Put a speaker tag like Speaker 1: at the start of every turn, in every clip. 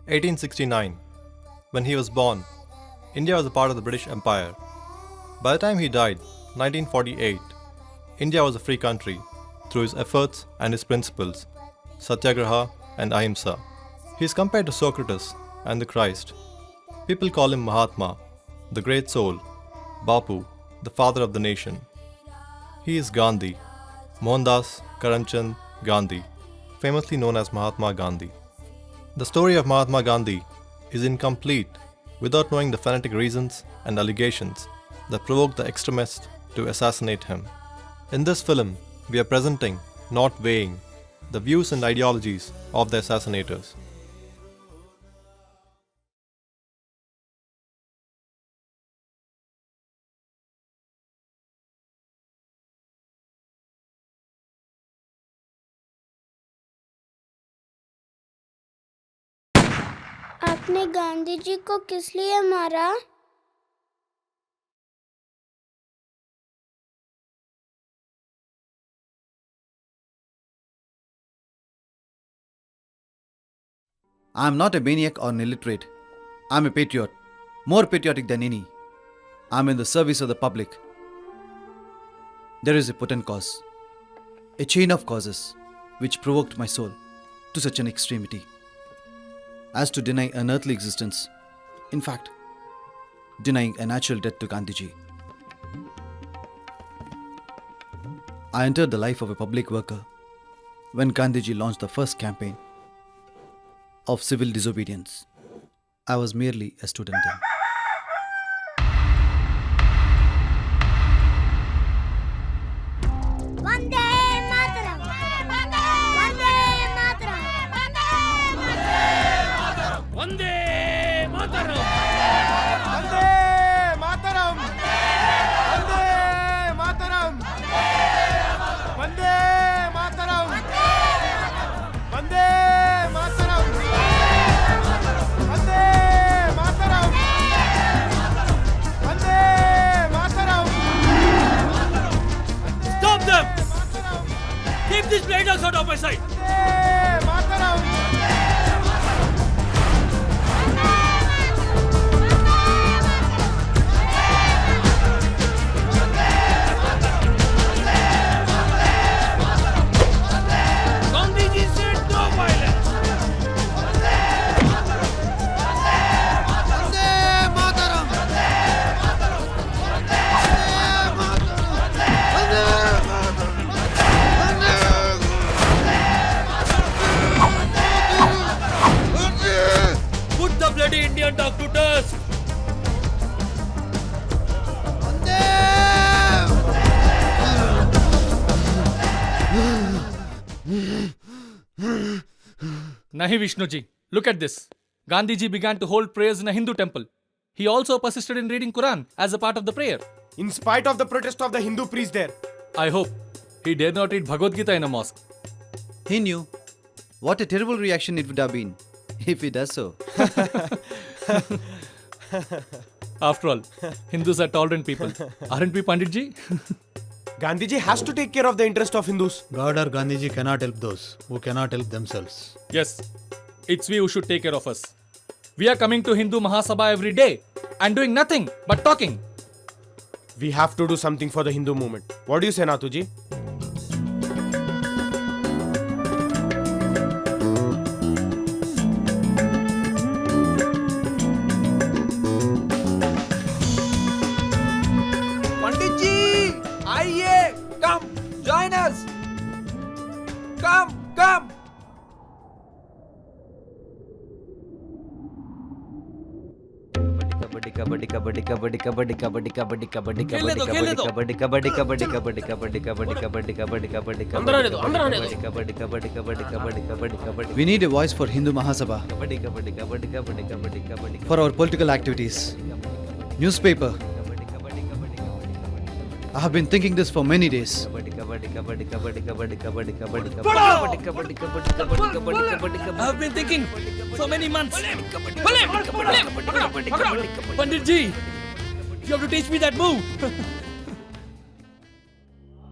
Speaker 1: 1869. When he was born, India was a part of the British Empire. By the time he died, 1948, India was a free country through his efforts and his principles, Satyagraha and Ahimsa. He is compared to Socrates and the Christ. People call him Mahatma, the great soul, Bapu, the father of the nation. He is Gandhi, Mohandas Karamchand Gandhi, famously known as Mahatma Gandhi. The story of Mahatma Gandhi is incomplete without knowing the fanatic reasons and allegations that provoked the extremists to assassinate him. In this film, we are presenting, not weighing, the views and ideologies of the assassinators.
Speaker 2: आपने गांधी जी को किस लिए मारा?
Speaker 3: I am not a maniac or an illiterate. I am a patriot, more patriotic than any. I am in the service of the public. There is a potent cause, a chain of causes which provoked my soul to such an extremity as to deny an earthly existence, in fact, denying a natural death to Gandhiji. I entered the life of a public worker when Gandhiji launched the first campaign of civil disobedience. I was merely a student then.
Speaker 2: Vande Mataram! Vande Mataram!
Speaker 4: Vande Mataram
Speaker 5: Vande Mataram Vande Mataram Vande Mataram Vande Mataram Vande Mataram Vande Mataram
Speaker 4: Stop them! Keep these blade dogs out of my sight!
Speaker 5: Vande Mataram
Speaker 4: Gandhi ji said no violence! Put the bloody Indian dog to dust! Nahi Vishnu ji, look at this. Gandhi ji began to hold prayers in a Hindu temple. He also persisted in reading Quran as a part of the prayer.
Speaker 5: In spite of the protest of the Hindu priest there,
Speaker 4: I hope he dare not read Bhagavad Gita in a mosque.
Speaker 3: He knew what a terrible reaction it would have been if he does so.
Speaker 4: After all, Hindus are tolerant people. Aren't we, Pandit ji?
Speaker 5: Gandhiji has to take care of the interest of Hindus.
Speaker 6: God or Gandhiji cannot help those who cannot help themselves.
Speaker 4: Yes, it's we who should take care of us. We are coming to Hindu Mahasabha every day and doing nothing but talking.
Speaker 5: We have to do something for the Hindu movement. What do you say, Nathuji?
Speaker 7: पंडित जी आइए come join us कम कम
Speaker 8: कबड्डी कबड्डी कबड्डी कबड्डी कबड्डी कबड्डी कबड्डी कबड्डी
Speaker 4: खेलने दो, खेलने दो।
Speaker 8: कबड्डी कबड्डी कबड्डी कबड्डी कबड्डी कबड्डी कबड्डी कबड्डी कबड्डी
Speaker 4: अंदर आने दो, अंदर आने दो।
Speaker 8: Kabaddi kabaddi kabaddi kabaddi kabaddi kabaddi
Speaker 3: We need a voice for Hindu Mahasabha,
Speaker 8: kabaddi kabaddi kabaddi kabaddi kabaddi kabaddi
Speaker 3: for our political activities. Newspaper. I have been thinking this for many days.
Speaker 8: Kabaddi kabaddi kabaddi kabaddi kabaddi kabaddi kabaddi kabaddi kabaddi kabaddi kabaddi kabaddi kabaddi
Speaker 4: I have been thinking for many months. Pandit ji, you have to teach me that move.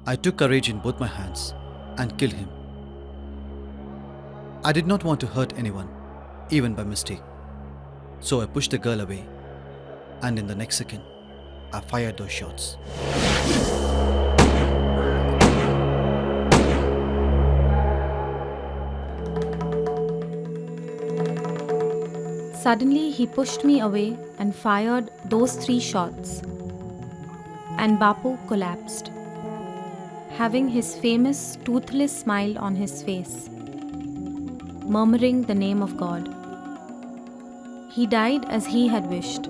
Speaker 3: I took courage in both my hands and killed him. I did not want to hurt anyone, even by mistake. So I pushed the girl away, and in the next second, I fired those shots.
Speaker 9: Suddenly, he pushed me away and fired those 3 shots. And Bapu collapsed, having his famous toothless smile on his face, murmuring the name of God. He died as he had wished,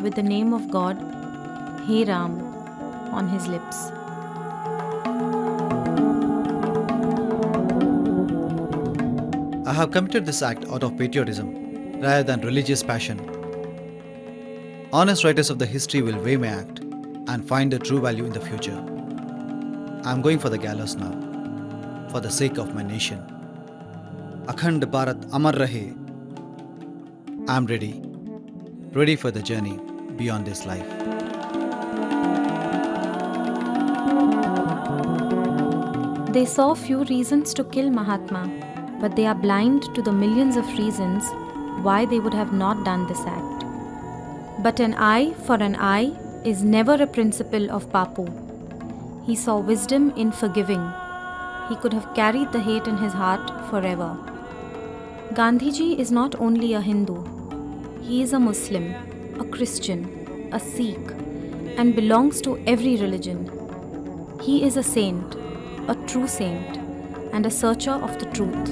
Speaker 9: with the name of God, Hey Ram, on his lips.
Speaker 3: I have committed this act out of patriotism rather than religious passion. Honest writers of the history will weigh my act and find the true value in the future. I am going for the gallows now, for the sake of my nation. Akhand Bharat Amar Rahe. I am ready for the journey beyond this life.
Speaker 9: They saw few reasons to kill Mahatma, but they are blind to the millions of reasons why they would have not done this act. But an eye for an eye is never a principle of Bapu. He saw wisdom in forgiving. He could have carried the hate in his heart forever. Gandhiji is not only a Hindu. He is a Muslim, a Christian, a Sikh, and belongs to every religion. He is a saint, a true saint, and a searcher of the truth.